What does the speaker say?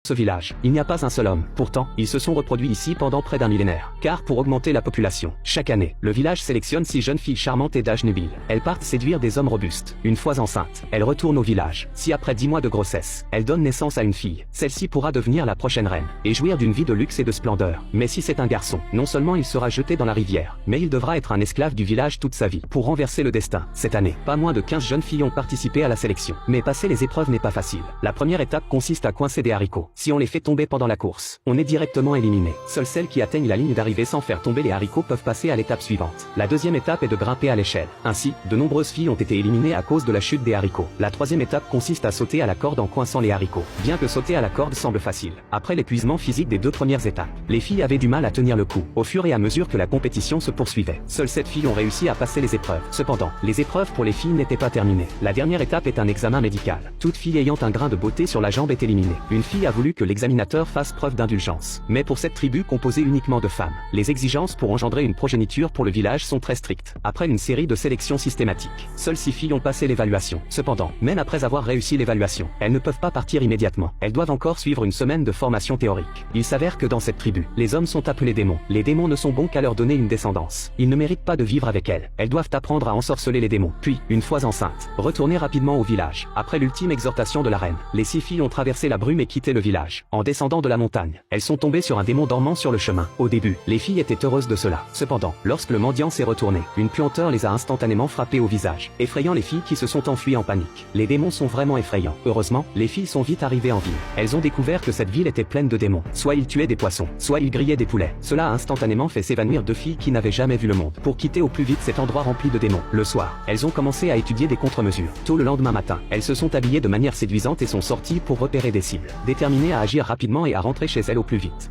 ce village, il n'y a pas un seul homme. Pourtant, ils se sont reproduits ici pendant près d'un millénaire. Car pour augmenter la population, chaque année, le village sélectionne 6 jeunes filles charmantes et d'âge nubile. Elles partent séduire des hommes robustes. Une fois enceintes, elles retournent au village. Si après 10 mois de grossesse, elles donnent naissance à une fille, celle-ci pourra devenir la prochaine reine et jouir d'une vie de luxe et de splendeur. Mais si c'est un garçon, non seulement il sera jeté dans la rivière, mais il devra être un esclave du village toute sa vie. Pour renverser le destin, cette année, pas moins de 15 jeunes filles ont participé à la sélection. Mais passer les épreuves n'est pas facile. La première étape consiste à coincer des haricots. Si on les fait tomber pendant la course, on est directement éliminé. Seules celles qui atteignent la ligne d'arrivée sans faire tomber les haricots peuvent passer à l'étape suivante. La deuxième étape est de grimper à l'échelle. Ainsi, de nombreuses filles ont été éliminées à cause de la chute des haricots. La troisième étape consiste à sauter à la corde en coinçant les haricots. Bien que sauter à la corde semble facile, après l'épuisement physique des 2 premières étapes, les filles avaient du mal à tenir le coup. Au fur et à mesure que la compétition se poursuivait, seules 7 filles ont réussi à passer les épreuves. Cependant, les épreuves pour les filles n'étaient pas terminées. La dernière étape est un examen médical. Toute fille ayant un grain de beauté sur la jambe est éliminée. Une fille a voulu que l'examinateur fasse preuve d'indulgence. Mais pour cette tribu composée uniquement de femmes, les exigences pour engendrer une progéniture pour le village sont très strictes. Après une série de sélections systématiques, seules 6 filles ont passé l'évaluation. Cependant, même après avoir réussi l'évaluation, elles ne peuvent pas partir immédiatement. Elles doivent encore suivre une semaine de formation théorique. Il s'avère que dans cette tribu, les hommes sont appelés démons. Les démons ne sont bons qu'à leur donner une descendance. Ils ne méritent pas de vivre avec elles. Elles doivent apprendre à ensorceler les démons. Puis, une fois enceintes, retourner rapidement au village. Après l'ultime exhortation de la reine, les 6 filles ont traversé la brume et quitté le village. En descendant de la montagne, elles sont tombées sur un démon dormant sur le chemin. Au début, les filles étaient heureuses de cela. Cependant, lorsque le mendiant s'est retourné, une puanteur les a instantanément frappées au visage, effrayant les filles qui se sont enfuies en panique. Les démons sont vraiment effrayants. Heureusement, les filles sont vite arrivées en ville. Elles ont découvert que cette ville était pleine de démons. Soit ils tuaient des poissons, soit ils grillaient des poulets. Cela a instantanément fait s'évanouir 2 filles qui n'avaient jamais vu le monde. Pour quitter au plus vite cet endroit rempli de démons, le soir, elles ont commencé à étudier des contre-mesures. Tôt le lendemain matin, elles se sont habillées de manière séduisante et sont sorties pour repérer des cibles, déterminées à agir rapidement et à rentrer chez elles au plus vite.